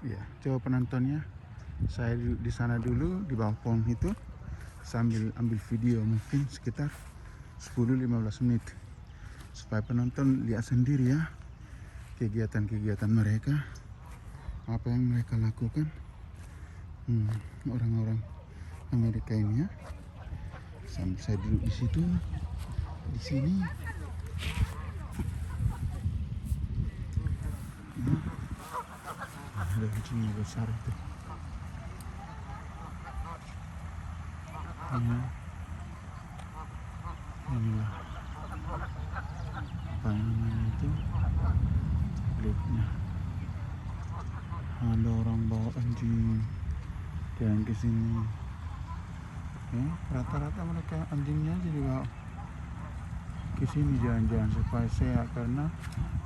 Ya, coba penontonnya. Saya di sana dulu di bawah pohon itu sambil ambil video mungkin sekitar 10-15 menit supaya penonton lihat sendiri ya kegiatan-kegiatan mereka, apa yang mereka lakukan. Orang-orang Amerika ini ya. Sambil saya duduk di situ, di sini. Ada kucing besar itu. Inilah apa namanya itu klipnya. Ada orang bawa anjing jalan ke sini. Ya, rata-rata mereka anjingnya aja dibawa ke sini jalan-jalan supaya sehat, karena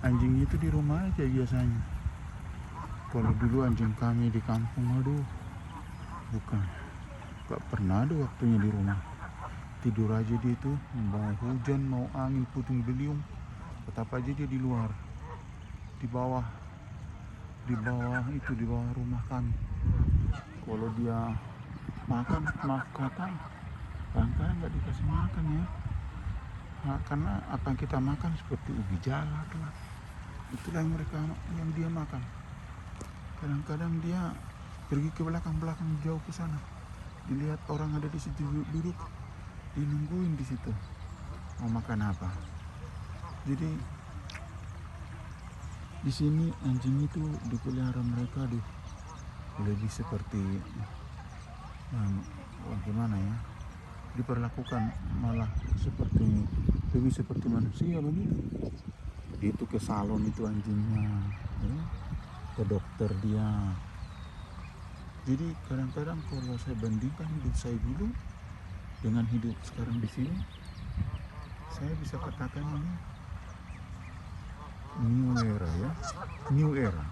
anjing itu di rumah aja biasanya. Kalau dulu anjing kami di kampung, aduh, bukan, gak pernah ada waktunya di rumah. Tidur aja dia itu, mau hujan mau angin puting beliung, tetap aja dia di luar, di bawah itu, di bawah rumah kami. Kalau dia makan kadang-kadang nggak dikasih makan ya. Nah, karena apa yang kita makan seperti ubi jalak lah, itulah yang dia makan. Kadang-kadang dia pergi ke belakang jauh ke sana, dilihat orang ada di situ duduk, dinungguin di situ mau makan apa. Jadi di sini anjing itu dipelihara mereka lebih seperti gimana ya, diperlakukan malah lebih seperti manusia begitu. Itu ke salon itu anjingnya ya, ke dokter dia. Jadi kadang-kadang kalau saya bandingkan hidup saya dulu dengan hidup sekarang di sini, saya bisa katakan ini new era ya, new era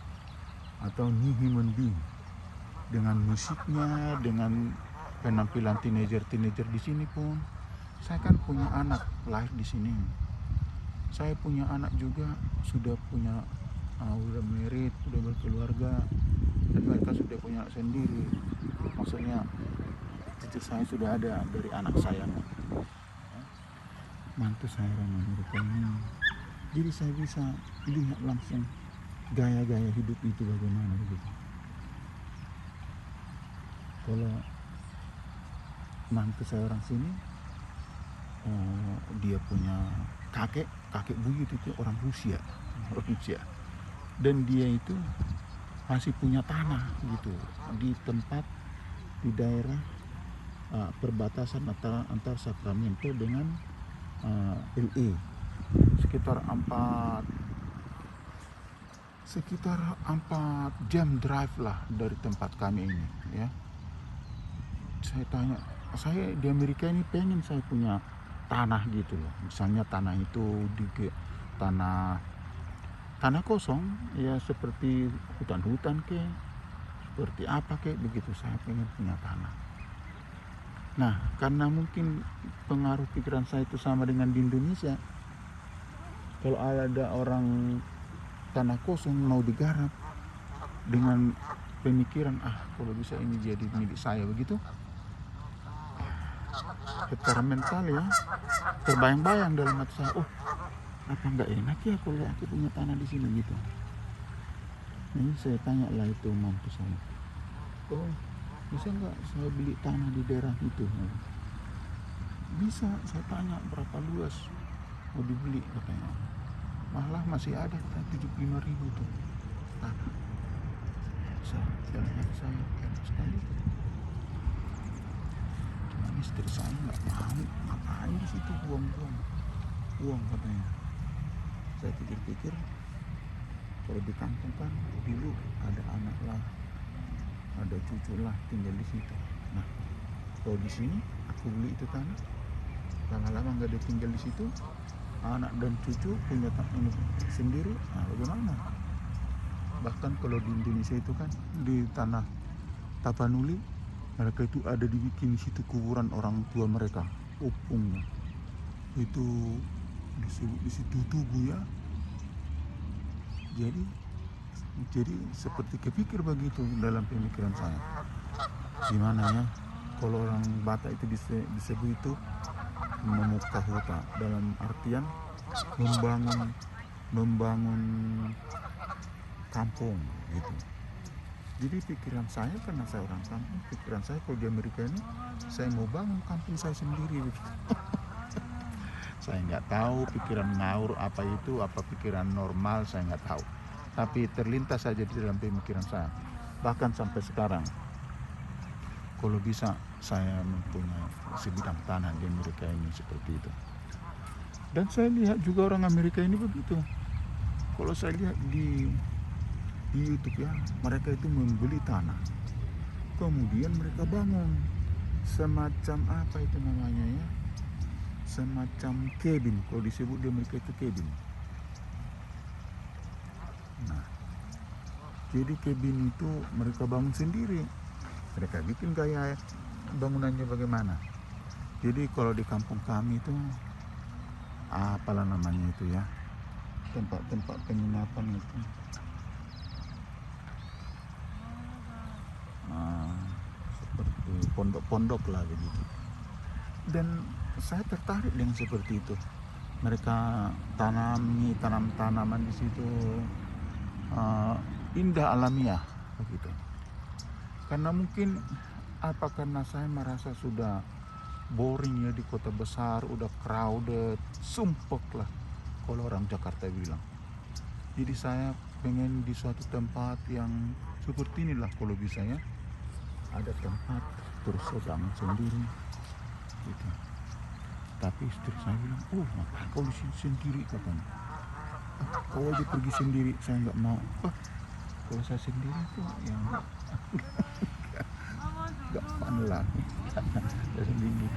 atau new human being, dengan musiknya, dengan penampilan teenager di sini pun. Saya kan punya anak lahir di sini. Saya punya anak juga, sudah punya udah married, udah berkeluarga, dan mereka sudah punya anak sendiri. Maksudnya cucu saya sudah ada dari anak saya, mantu saya orang Amerika ini. Jadi saya bisa lihat langsung gaya-gaya hidup itu bagaimana begitu. Kalau mantu saya orang sini, dia punya kakek buyut itu orang Rusia, dan dia itu masih punya tanah gitu di tempat, di daerah perbatasan antara Sacramento dengan LA, sekitar 4 jam drive lah dari tempat kami ini ya. Saya di Amerika ini pengen saya punya tanah gitu loh, misalnya tanah itu tanah kosong ya, seperti hutan ke, seperti apa ke begitu, saya pengen punya tanah. Nah, karena mungkin pengaruh pikiran saya itu sama dengan di Indonesia, kalau ada orang tanah kosong mau digarap dengan pemikiran kalau bisa ini jadi milik saya begitu, secara mental ya terbayang-bayang dalam hati saya, apa nggak enak ya kalau aku punya tanah di sini gitu. Ini saya tanya lah itu mantu saya, bisa nggak saya beli tanah di daerah itu? Bisa, saya tanya berapa luas mau dibeli, katanya malah masih ada 75.000 tuh tanah. Saya lihat, saya enak sekali. Cuma istri saya nggak mau, ngapain di situ buang-buang uang katanya. Saya pikir-pikir, kalau di kampung kan dulu ada anak lah, ada cucu lah tinggal di situ. Nah, kalau di sini aku beli itu tanah, lama-lama nggak ada tinggal di situ, anak dan cucu punya tanah sendiri, bagaimana? Bahkan kalau di Indonesia itu kan di tanah Tapanuli, mereka itu ada dibikin di situ kuburan orang tua mereka, opungnya itu disebut di situ tubuh ya. Jadi Jadi seperti kepikir begitu dalam pemikiran saya. Gimana ya kalau orang Batak itu disebut itu memuka huta, dalam artian membangun kampung gitu. Jadi pikiran saya, karena saya orang kampung, pikiran saya kalau di Amerika ini saya mau bangun kampung saya sendiri gitu. Saya nggak tahu pikiran ngawur apa itu, apa pikiran normal, saya nggak tahu. Tapi terlintas saja di dalam pemikiran saya. Bahkan sampai sekarang, kalau bisa saya mempunyai sebidang tanah di Amerika ini seperti itu. Dan saya lihat juga orang Amerika ini begitu. Kalau saya lihat di YouTube ya, mereka itu membeli tanah, kemudian mereka bangun semacam apa itu namanya ya, semacam cabin. Kalau disebut di Amerika itu cabin. Nah, jadi cabin itu mereka bangun sendiri, mereka bikin gaya bangunannya bagaimana. Jadi kalau di kampung kami itu apalah namanya itu ya, tempat-tempat penginapan itu, seperti pondok-pondok lah begitu. Dan saya tertarik dengan seperti itu. Mereka tanam tanaman di situ, indah alamiah begitu. Karena mungkin apa, karena saya merasa sudah boring ya di kota besar, udah crowded, sumpek lah kalau orang Jakarta bilang. Jadi saya pengen di suatu tempat yang seperti inilah kalau bisa ya, ada tempat terus saya bangun sendiri gitu. Tapi istri saya bilang, ngapain kau di sini sendiri katanya. Kau aja pergi sendiri, saya nggak mau. Kalau saya sendiri tuh yang nggak pandai. Saya sendiri.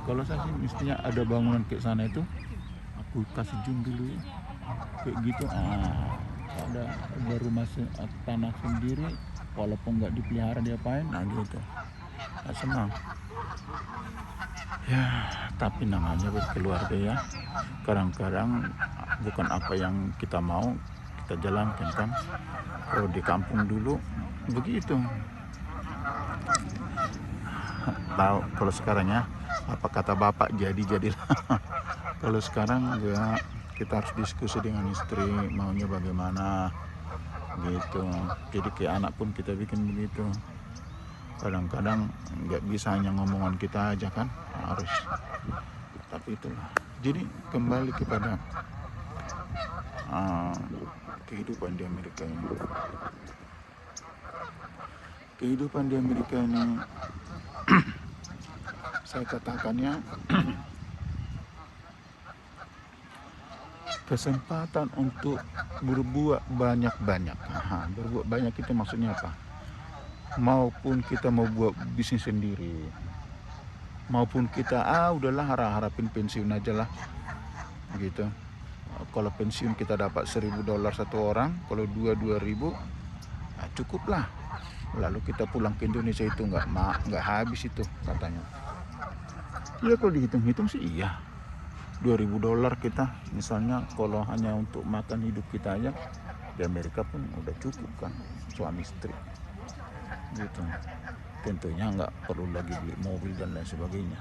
Kalau saya sih mestinya ada bangunan kayak sana itu, aku kasih zoom dulu ya. Kayak gitu, ada rumah tanah sendiri, walaupun nggak dipelihara diapain, gitu. Senang. Ya, tapi namanya berkeluarga ya. Kadang-kadang bukan apa yang kita mau kita jalankan kan. Kalau di kampung dulu begitu. Tahu kalau sekarang ya, apa kata bapak, jadilah. Kalau sekarang ya kita harus diskusi dengan istri maunya bagaimana gitu. Jadi kayak anak pun kita bikin begitu. Kadang-kadang nggak bisa hanya ngomongan kita aja kan, harus. Tapi itulah. Jadi kembali kepada kehidupan di Amerika ini. Kehidupan di Amerika ini saya katakannya kesempatan untuk berbuat banyak-banyak. Berbuat banyak itu maksudnya apa? Maupun kita mau buat bisnis sendiri, maupun kita udahlah harapin pensiun aja lah gitu. Kalau pensiun kita dapat $1.000 satu orang, kalau 2.000 cukup lah. Lalu kita pulang ke Indonesia itu nggak habis itu katanya. Iya, kalau dihitung-hitung sih iya, $2.000 kita misalnya kalau hanya untuk makan hidup kita aja di Amerika pun udah cukup kan, suami istri gitu. Tentunya nggak perlu lagi beli mobil dan lain sebagainya.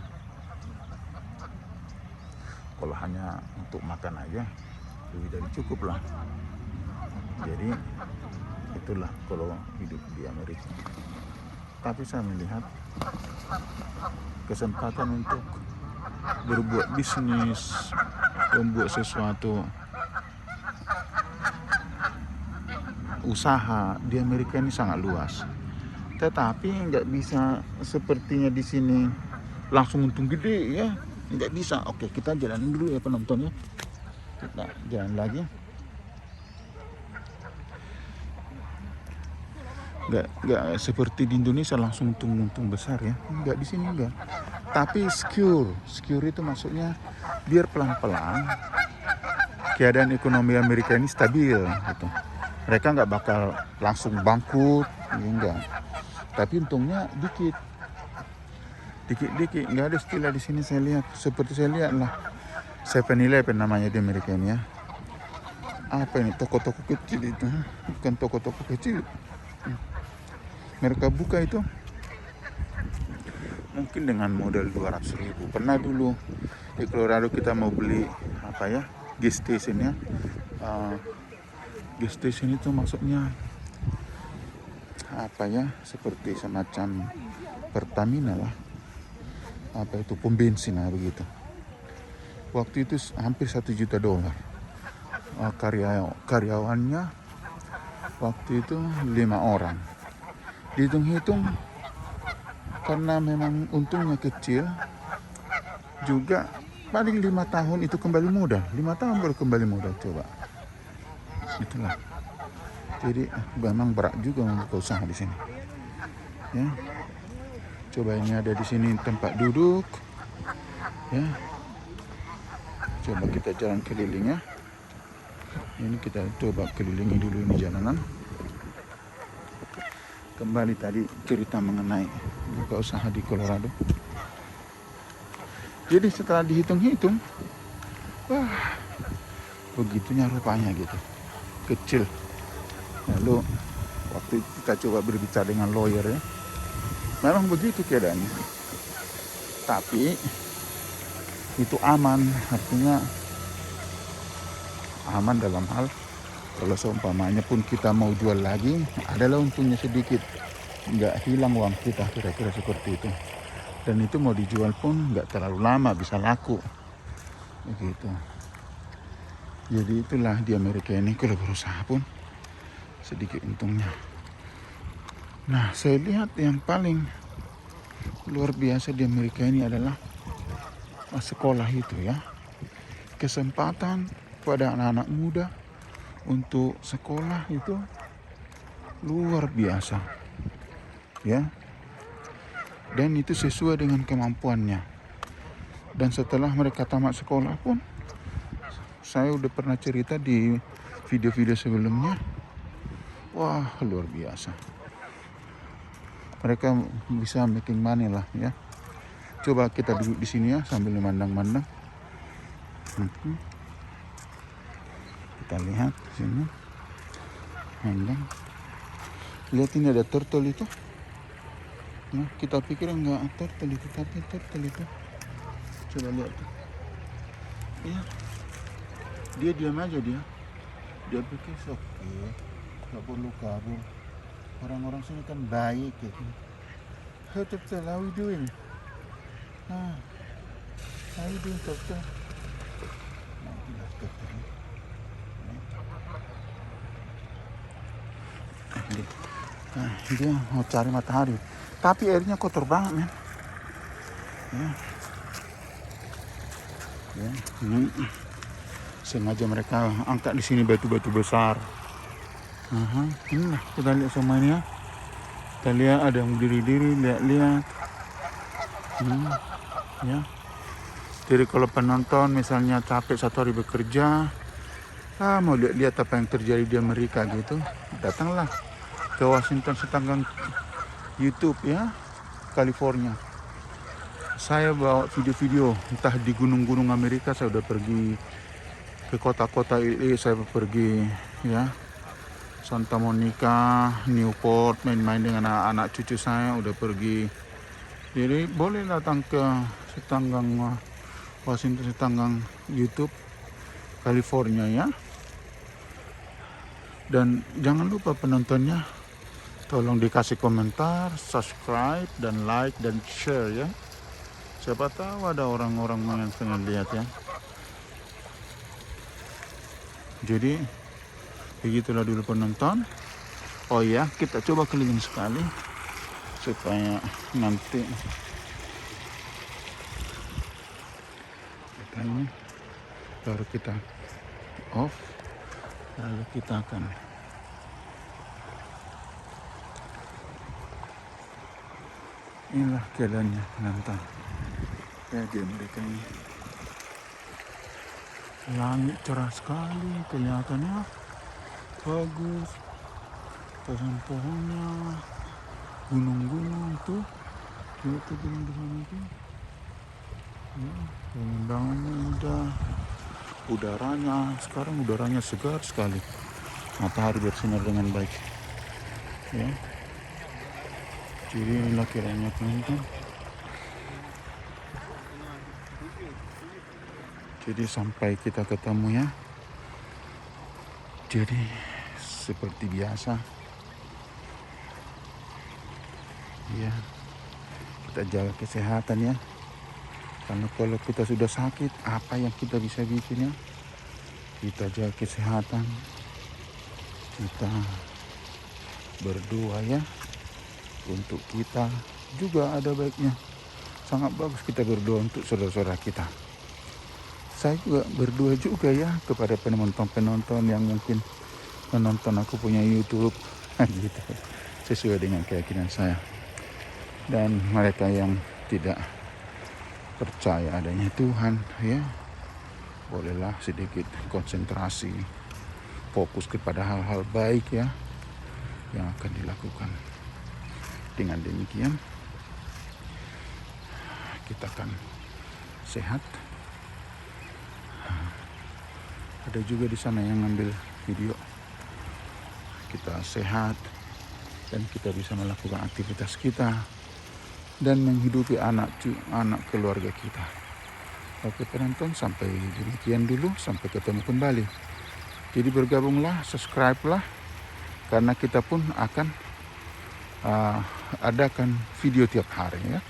Kalau hanya untuk makan aja lebih dari cukup lah. Jadi itulah kalau hidup di Amerika. Tapi saya melihat kesempatan untuk berbuat bisnis, membuat sesuatu usaha di Amerika ini sangat luas. Tetapi nggak bisa sepertinya di sini langsung untung gede ya, nggak bisa. Oke, kita jalan dulu ya penontonnya, kita jalan lagi. Nggak seperti di Indonesia langsung untung besar ya, nggak, di sini nggak. Tapi secure itu maksudnya biar pelan-pelan keadaan ekonomi Amerika ini stabil gitu. Mereka nggak bakal langsung bangkrut, enggak. Tapi untungnya dikit, nggak ada istilah di sini saya lihat. Seperti saya lihat lah, 7-Eleven namanya di Amerika ini ya. apa ini, toko-toko kecil itu, bukan toko-toko kecil. Mereka buka itu mungkin dengan modal 200.000. Pernah dulu di Colorado kita mau beli apa ya, gas station ya. Gas station itu maksudnya apa ya, seperti semacam Pertamina lah, apa itu, pom bensin lah begitu. Waktu itu hampir $1 juta. Karyawannya waktu itu 5 orang. Dihitung-hitung karena memang untungnya kecil, juga paling 5 tahun itu kembali modal. 5 tahun baru kembali modal, coba. Itulah. Jadi memang berat juga membuka usaha di sini. Ya. Coba ini ada di sini tempat duduk. Ya. Coba kita jalan keliling ya. Ini kita coba kelilingi dulu ini jalanan. Kembali tadi cerita mengenai buka usaha di Colorado. Jadi setelah dihitung-hitung, wah, begitunya rupanya gitu, kecil. Lalu waktu kita coba berbicara dengan lawyer ya, memang begitu keadaannya. Tapi itu aman, artinya aman dalam hal kalau seumpamanya pun kita mau jual lagi, adalah untungnya sedikit, nggak hilang uang kita, kira-kira seperti itu. Dan itu mau dijual pun nggak terlalu lama, bisa laku begitu. Jadi itulah di Amerika ini, kalau berusaha pun sedikit untungnya. Nah, saya lihat yang paling luar biasa di Amerika ini adalah sekolah itu ya. Kesempatan pada anak-anak muda untuk sekolah itu luar biasa ya, dan itu sesuai dengan kemampuannya. Dan setelah mereka tamat sekolah pun, saya udah pernah cerita di video-video sebelumnya, wah luar biasa, mereka bisa making money lah ya. Coba kita duduk di sini ya sambil memandang-mandang. Kita lihat di sini, pandang. Lihat ini ada turtle itu. Nah, kita pikir enggak turtle itu, tapi turtle itu. Coba lihat tuh. Ya, dia diam aja dia. Dia pikir oke, nggak perlu kabur. Orang-orang sini kan baik gitu. Hey turtle, how you doing? How you doing turtle? Nah, itulah turtle. Nah, dia mau cari matahari, tapi airnya kotor banget men. Ya. Sengaja mereka angkat di sini batu-batu besar. Inilah kita lihat sama ini ya. Kita lihat ada yang berdiri-diri, lihat-lihat. Ya. Jadi kalau penonton misalnya capek satu hari bekerja, mau lihat apa yang terjadi di Amerika gitu, datanglah ke Washington setanggang YouTube ya, California. Saya bawa video-video entah di gunung-gunung Amerika, saya udah pergi ke kota-kota ini, saya pergi ya, Santa Monica, Newport, main-main dengan anak-anak cucu saya, udah pergi. Jadi boleh datang ke setanggang Washington, setanggang YouTube California ya. Dan jangan lupa penontonnya, tolong dikasih komentar, subscribe, dan like, dan share ya. Siapa tahu ada orang-orang yang pengen lihat ya. Jadi begitulah dulu penonton. Oh ya, kita coba keliling sekali supaya nanti kita ini baru kita off, lalu kita akan inilah keadaannya penonton ya di Amerika ini. Langit cerah sekali, kelihatannya bagus, pohon-pohonnya, gunung-gunung tuh, lihat tuh gunung di sana tuh, ya, pemandangannya indah. Sekarang udaranya segar sekali, matahari bersinar dengan baik ya. Jadi inilah kiranya teman-teman. Jadi sampai kita ketemu ya. Jadi seperti biasa ya, kita jaga kesehatan ya. Karena kalau kita sudah sakit, apa yang kita bisa bikin ya? Kita jaga kesehatan, kita berdoa ya. Untuk kita juga ada baiknya. Sangat bagus kita berdoa untuk saudara-saudara kita. Saya juga berdoa juga ya kepada penonton-penonton yang mungkin menonton aku punya YouTube gitu, sesuai dengan keyakinan saya. Dan mereka yang tidak percaya adanya Tuhan ya, bolehlah sedikit konsentrasi, fokus kepada hal-hal baik ya yang akan dilakukan. Dengan demikian kita akan sehat. Ada juga di sana yang ngambil video. Kita sehat dan kita bisa melakukan aktivitas kita dan menghidupi anak keluarga kita. Oke penonton, sampai demikian dulu, sampai ketemu kembali. Jadi bergabunglah, subscribe-lah, karena kita pun akan adakan video tiap hari ya.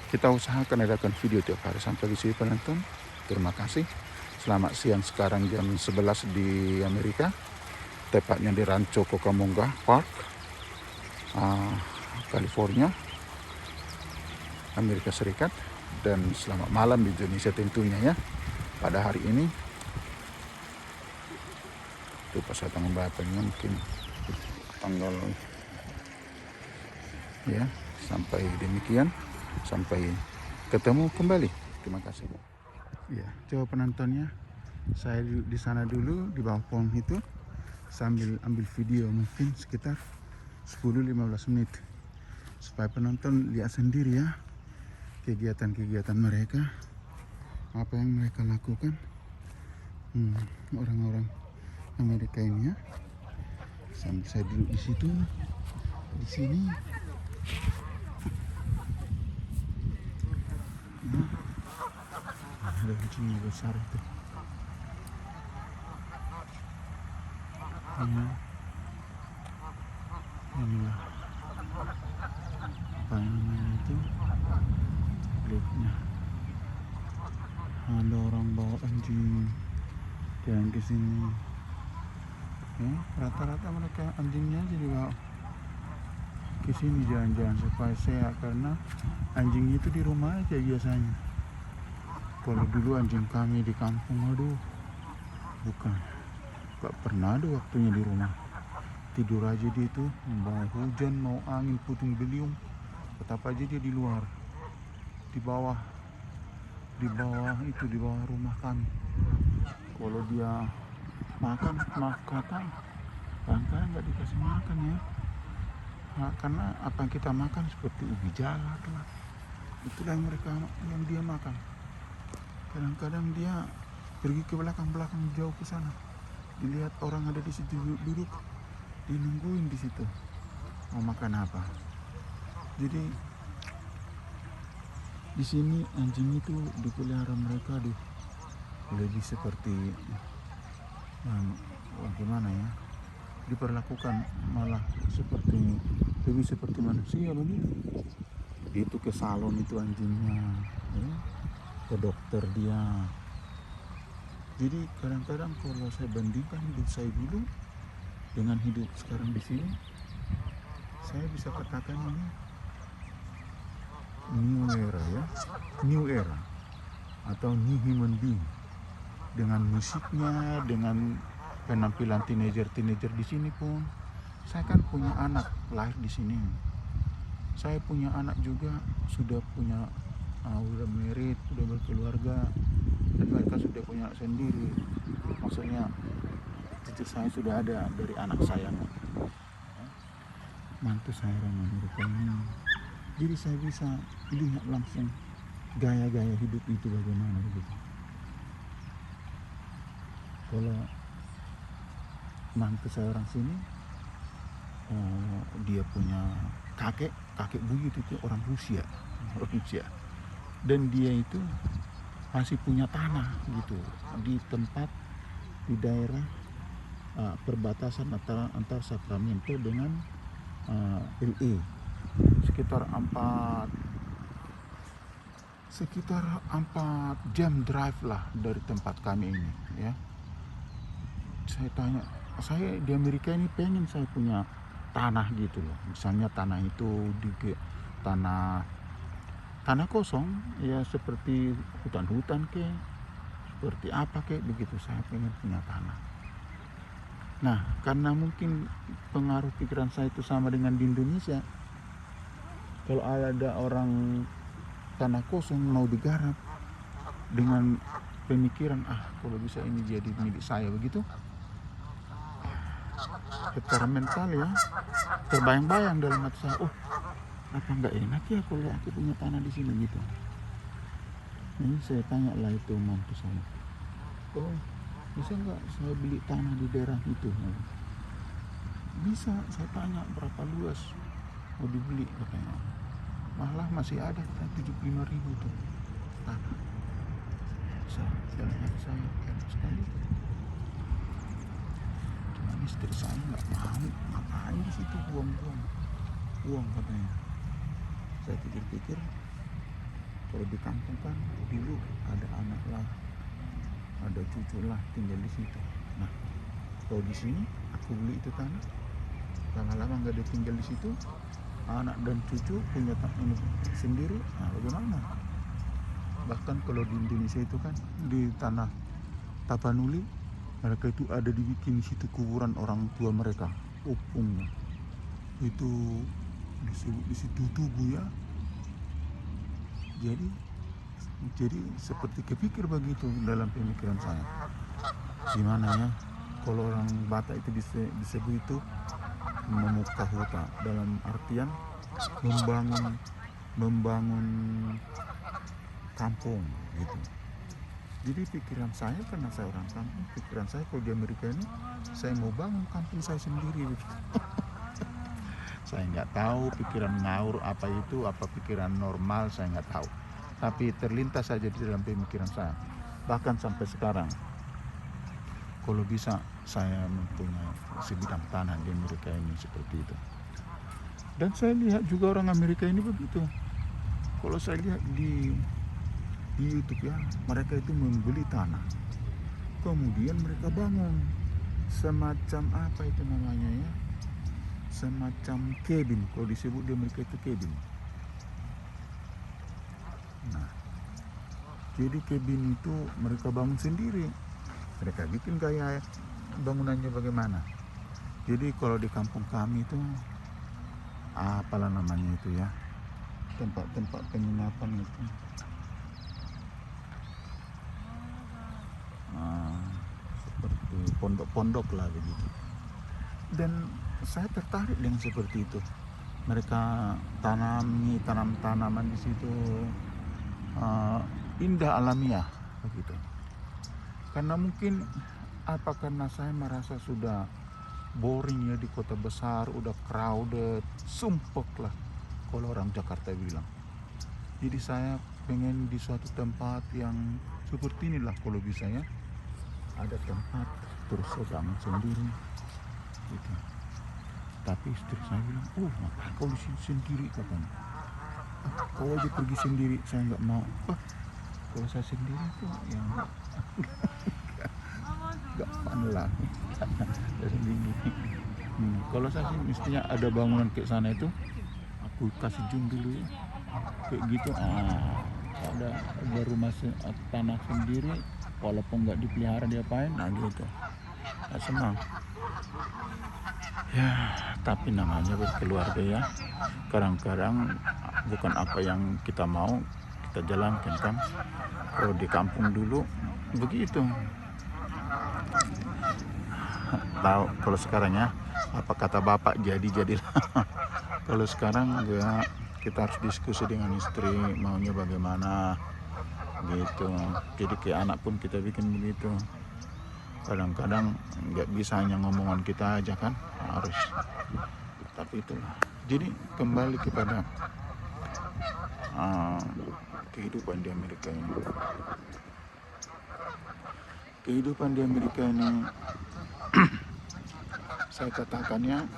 Kita usahakan adakan video tiap hari. Sampai di sini penonton, terima kasih. Selamat siang, sekarang jam 11 di Amerika, tepatnya di Rancho Cucamonga Park, California, Amerika Serikat. Dan selamat malam di Indonesia tentunya ya. Pada hari ini lupa saya tanggal berapa ini, mungkin tanggal ya. Sampai demikian, sampai ketemu kembali. Terima kasih ya. Coba penontonnya, saya di sana dulu di bawah pohon itu sambil ambil video mungkin sekitar 10-15 menit supaya penonton lihat sendiri ya kegiatan-kegiatan mereka, apa yang mereka lakukan, orang-orang Amerika ini ya. Sambil saya duduk di situ, di sini ada kucing besar itu ya. Inilah apa namanya itu, lihatnya ada orang bawa anjing jalan ke sini ya. Rata-rata mereka anjingnya aja dibawa ke sini jalan-jalan supaya sehat, karena anjing itu di rumah aja biasanya. Kalau dulu anjing kami di kampung, aduh bukan, gak pernah ada waktunya di rumah. Tidur aja dia itu, mau hujan mau angin puting beliung tetap aja dia di luar, di bawah itu, di bawah rumah kami. Kalau dia makan kadang nggak dikasih makan ya. Nah, karena apa yang kita makan seperti ubi jalar lah, itulah yang dia makan. Kadang-kadang dia pergi ke belakang jauh ke sana, dilihat orang ada di situ duduk, dinungguin di situ mau makan apa. Jadi di sini anjing itu dipelihara mereka lebih seperti gimana ya, diperlakukan malah lebih seperti manusia begitu. Itu ke salon itu anjingnya ya, ke dokter dia. Jadi kadang-kadang kalau saya bandingkan hidup saya dulu dengan hidup sekarang di sini, saya bisa katakan ini new era ya, new era atau new human being. Dengan musiknya, dengan penampilan teenager di sini pun. Saya kan punya anak lahir di sini. Saya punya anak juga, sudah punya udah married, udah berkeluarga, dan mereka sudah punya anak sendiri. Maksudnya cucu saya sudah ada dari anak saya, mantu saya orang Amerika ini. Jadi saya bisa lihat langsung gaya-gaya hidup itu bagaimana begitu. Kalau mantu saya orang sini, dia punya kakek buyut itu orang Rusia, dan dia itu masih punya tanah gitu di tempat, di daerah perbatasan antar Sacramento dengan LA, sekitar 4 jam drive lah dari tempat kami ini ya. Saya di Amerika ini pengen saya punya tanah gitu loh, misalnya tanah itu tanah kosong ya, seperti hutan ke, seperti apa ke begitu, saya pengen punya tanah. Nah, karena mungkin pengaruh pikiran saya itu sama dengan di Indonesia, kalau ada orang tanah kosong mau digarap dengan pemikiran kalau bisa ini jadi milik saya begitu, secara mental ya terbayang-bayang dalam hati saya, apa nggak enak ya kalau aku punya tanah di sini gitu. Ini saya tanya lah itu mantu saya, kalau bisa nggak saya beli tanah di daerah itu? Bisa, saya tanya berapa luas mau dibeli, katanya malah masih ada 75.000 tuh tanah. Dalam hati saya enak sekali, cuman istri saya nggak mau, ngapain di situ buang-buang uang katanya. Saya pikir-pikir, kalau di kampung kan dulu ada anak lah, ada cucu lah tinggal di situ. Nah, kalau di sini aku beli itu tanah, lama-lama nggak ada tinggal di situ, anak dan cucu punya tanah sendiri, bagaimana? Bahkan kalau di Indonesia itu kan di tanah Tapanuli, mereka itu ada dibikin situ kuburan orang tua mereka, opungnya itu disebut di situ tubuh ya. Jadi seperti kepikir begitu dalam pemikiran saya, gimana ya kalau orang Batak itu disebut itu memuka huta, dalam artian membangun kampung gitu. Jadi pikiran saya, karena saya orang kampung, pikiran saya kalau di Amerika ini saya mau bangun kampung saya sendiri begitu. Saya nggak tahu pikiran ngawur apa itu, apa pikiran normal, saya nggak tahu, tapi terlintas saja di dalam pemikiran saya. Bahkan sampai sekarang, kalau bisa saya mempunyai sebidang tanah di Amerika ini seperti itu. Dan saya lihat juga orang Amerika ini begitu. Kalau saya lihat di YouTube ya, mereka itu membeli tanah, kemudian mereka bangun semacam apa itu namanya ya, semacam cabin, kalau disebut di Amerika itu cabin. Nah, jadi cabin itu mereka bangun sendiri, mereka bikin gaya bangunannya bagaimana. Jadi kalau di kampung kami itu apalah namanya itu ya, tempat-tempat penginapan itu, seperti pondok-pondok lah begitu. Dan saya tertarik dengan seperti itu. Mereka tanam tanaman di situ, indah alamiah begitu. Karena mungkin karena saya merasa sudah boring ya di kota besar, udah crowded, sumpek lah kalau orang Jakarta bilang. Jadi saya pengen di suatu tempat yang seperti inilah kalau bisa ya, ada tempat terus saya bangun sendiri gitu. Tapi istri saya bilang, ngapain kau di sini sendiri, katanya. Kau aja pergi sendiri, saya nggak mau. Kalau saya sendiri tuh ya nggak fun lah. Kalau saya sih mestinya ada bangunan kayak sana itu, aku kasih jum dulu ya, kayak gitu. Ada rumah tanah sendiri, walaupun nggak dipelihara diapain, gitu. Senang. Ya, tapi namanya berkeluarga ya. Kadang-kadang bukan apa yang kita mau kita jalankan kan. Kalau di kampung dulu begitu. Tahu kalau sekarang ya, apa kata bapak jadilah. Kalau sekarang ya kita harus diskusi dengan istri maunya bagaimana gitu. Jadi kayak anak pun kita bikin begitu. kadang-kadang nggak bisa hanya ngomongan kita aja kan, harus. Tapi itulah, jadi kembali kepada kehidupan di Amerika ini. Kehidupan di Amerika ini saya katakannya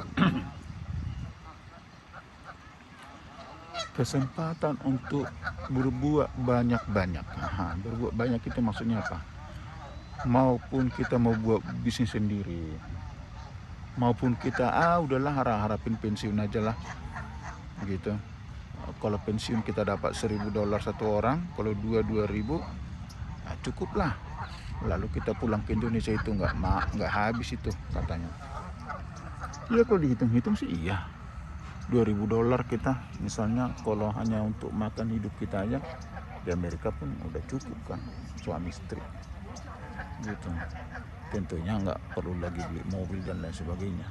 kesempatan untuk berbuat banyak-banyak. Berbuat banyak itu maksudnya apa? Maupun kita mau buat bisnis sendiri, maupun kita udahlah harapin pensiun aja lah gitu. Kalau pensiun kita dapat $1.000 satu orang, kalau 2.000 cukup lah. Lalu kita pulang ke Indonesia itu nggak habis itu katanya. Ya kalau dihitung-hitung sih iya, $2.000 kita misalnya kalau hanya untuk makan hidup kita aja di Amerika pun udah cukup kan, suami istri gitu. Tentunya nggak perlu lagi beli mobil dan lain sebagainya.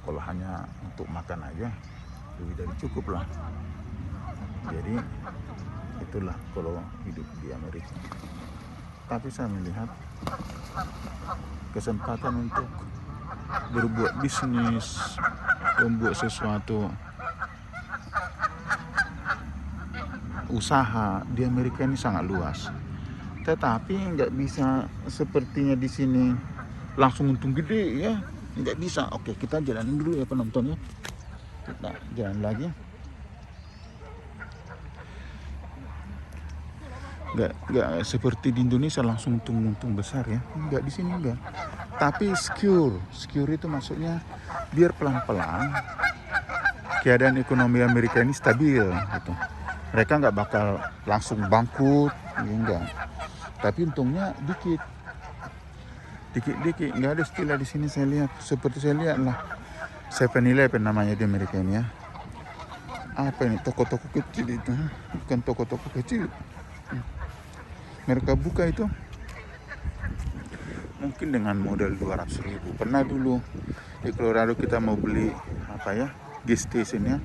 Kalau hanya untuk makan aja lebih dari cukup lah. Jadi itulah kalau hidup di Amerika. Tapi saya melihat kesempatan untuk berbuat bisnis, membuat sesuatu usaha di Amerika ini sangat luas. Tetapi nggak bisa sepertinya di sini langsung untung gede ya, nggak bisa. Oke, kita jalanin dulu ya penonton ya, kita jalan lagi. Nggak seperti di Indonesia langsung untung besar ya, nggak, di sini enggak. Tapi secure itu maksudnya biar pelan-pelan keadaan ekonomi Amerika ini stabil gitu. Mereka nggak bakal langsung bangkrut, enggak. Tapi untungnya dikit, nggak ada istilah di sini saya lihat. Seperti saya lihat lah, 7-Eleven namanya di Amerika ini ya. Apa ini, toko-toko kecil itu, bukan toko-toko kecil. Mereka buka itu mungkin dengan modal 200.000. Pernah dulu di Colorado kita mau beli gas station ya.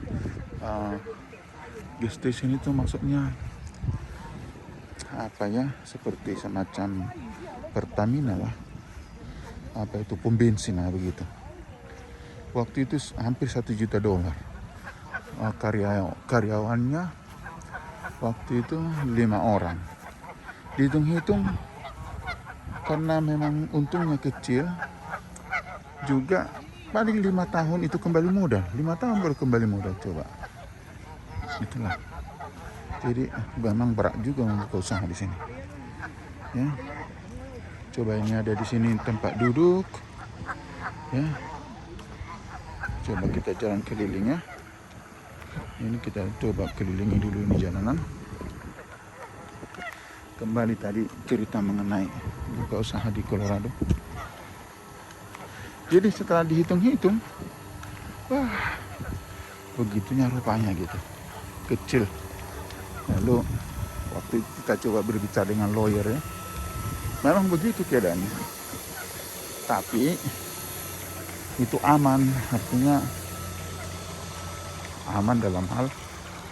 Gas station itu maksudnya seperti semacam Pertamina lah, pom bensin lah begitu. Waktu itu hampir $1 juta. Karyawannya waktu itu 5 orang. Dihitung-hitung karena memang untungnya kecil juga, paling 5 tahun itu kembali modal. 5 tahun baru kembali modal, coba. Itulah. Jadi memang berat juga untuk usaha di sini. Ya. Coba ini ada di sini tempat duduk. Ya. Coba kita jalan keliling ya. Ini kita coba kelilingi dulu ini jalanan. Kembali tadi cerita mengenai buka usaha di Colorado. Jadi setelah dihitung-hitung, begitunya rupanya gitu, kecil. Lalu waktu kita coba berbicara dengan lawyer ya, memang begitu keadaannya. Tapi itu aman, artinya aman dalam hal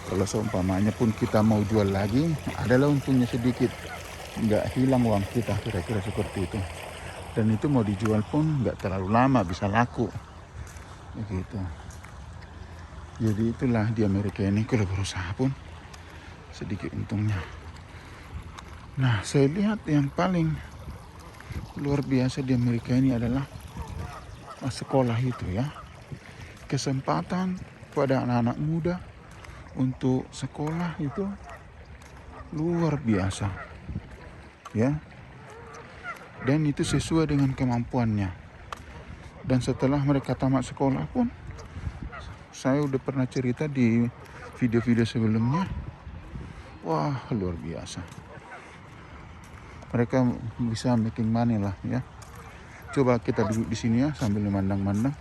kalau seumpamanya pun kita mau jual lagi, adalah untungnya sedikit, nggak hilang uang kita, kira-kira seperti itu. Dan itu mau dijual pun nggak terlalu lama, bisa laku begitu. Jadi itulah di Amerika ini, kalau berusaha pun sedikit untungnya. Nah, saya lihat yang paling luar biasa di Amerika ini adalah sekolah itu ya. Kesempatan pada anak-anak muda untuk sekolah itu luar biasa ya, dan itu sesuai dengan kemampuannya. Dan setelah mereka tamat sekolah pun, saya udah pernah cerita di video-video sebelumnya, wah luar biasa, mereka bisa making money lah ya. Coba kita duduk di sini ya sambil memandang-mandang.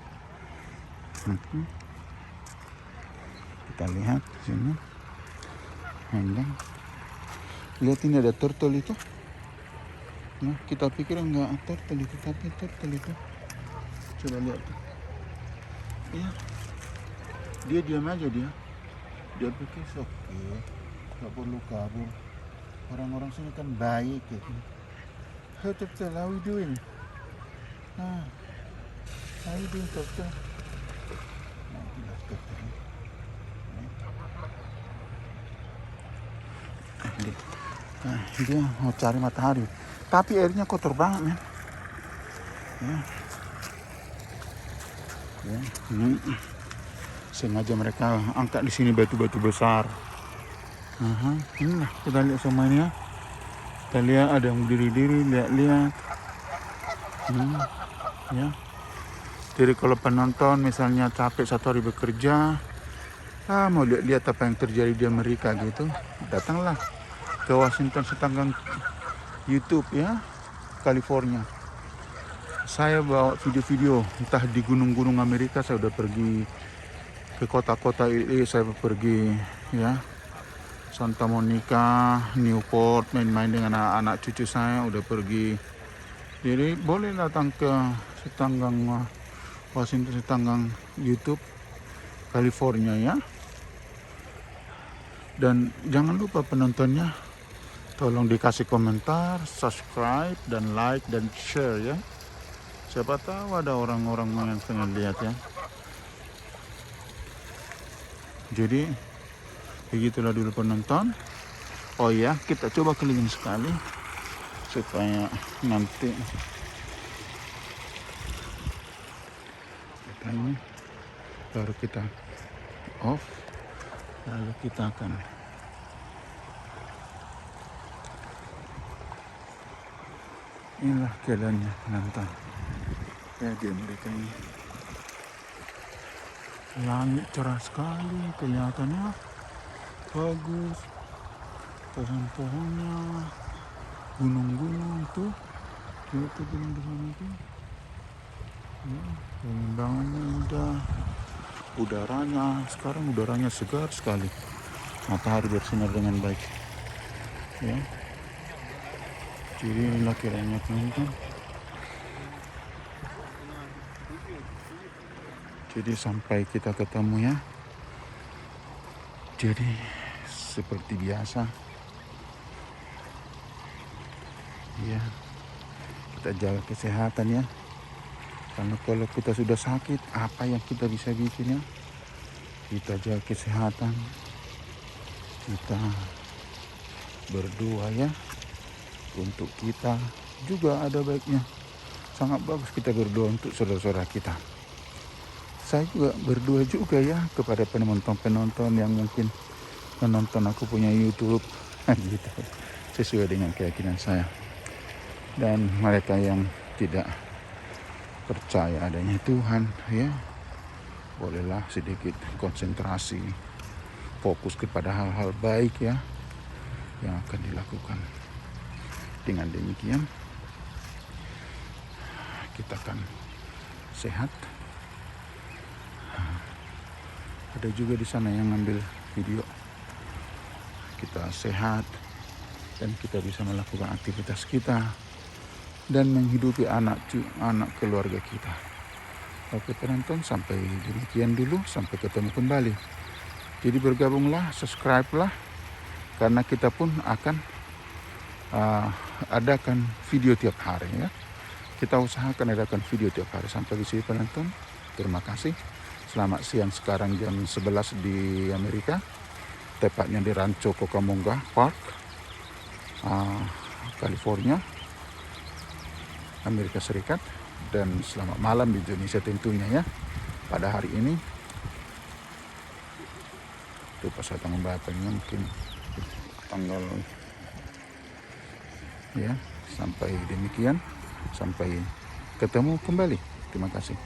Kita lihat sini, pandang. Lihat ini ada turtle itu. Nah, kita pikir enggak turtle itu, tapi turtle itu. Coba lihat. Ya, dia diam aja dia. Dia pikir oke, nggak perlu kabur. Orang-orang sini kan baik gitu. Turtle, how you doing? Ah, how you doing, Turtle? Nah, itulah Turtle. Nah, dia mau cari matahari, tapi airnya kotor banget, men. Ya, ini sengaja mereka angkat di sini batu-batu besar. Inilah kita lihat semua ini ya. Kita lihat ada yang berdiri-diri, lihat-lihat. Ya. Jadi kalau penonton misalnya capek satu hari bekerja, mau lihat-lihat apa yang terjadi di Amerika gitu, datanglah ke Washington setanggang YouTube ya, California. Saya bawa video-video entah di gunung-gunung Amerika, saya udah pergi ke kota-kota ini, saya pergi ya Santa Monica, Newport, main-main dengan anak-anak cucu saya, udah pergi. Jadi boleh datang ke setanggang Washington, setanggang YouTube California ya. Dan jangan lupa penontonnya, tolong dikasih komentar, subscribe, dan like, dan share ya. Siapa tahu ada orang-orang yang pengen lihat ya. Jadi begitulah dulu penonton. Oh ya, kita coba keliling sekali supaya nanti kita ini baru kita off, lalu kita akan inilah jalannya penonton ya di Amerika ini. Langit cerah sekali, kelihatannya bagus, pohon-pohonnya, gunung-gunung tuh, itu gunung di sana tuh, ya, pemandangannya indah, sekarang udaranya segar sekali, matahari bersinar dengan baik, ya. Jadi inilah kiranya penonton. Jadi sampai kita ketemu ya. Jadi seperti biasa ya, kita jaga kesehatan ya, karena kalau kita sudah sakit, apa yang kita bisa bikin ya, kita jaga kesehatan, kita berdoa ya untuk kita. Juga ada baiknya, sangat bagus kita berdoa untuk saudara-saudara kita. Saya juga berdoa juga ya kepada penonton-penonton yang mungkin menonton aku punya YouTube gitu, sesuai dengan keyakinan saya. Dan mereka yang tidak percaya adanya Tuhan ya, bolehlah sedikit konsentrasi, fokus kepada hal-hal baik ya yang akan dilakukan. Dengan demikian kita akan sehat. Ada juga di sana yang ngambil video. Kita sehat dan kita bisa melakukan aktivitas kita dan menghidupi anak keluarga kita. Oke penonton, sampai demikian dulu, sampai ketemu kembali. Jadi bergabunglah, subscribe-lah, karena kita pun akan adakan video tiap hari ya. Kita usahakan adakan video tiap hari. Sampai di sini penonton, terima kasih. Selamat siang, sekarang jam 11 di Amerika, tepatnya di Rancho Cucamonga Park, California, Amerika Serikat. Dan selamat malam di Indonesia tentunya ya, pada hari ini. Itu pas saya tanggal berapa ini, mungkin tanggal ya. Sampai demikian, sampai ketemu kembali. Terima kasih.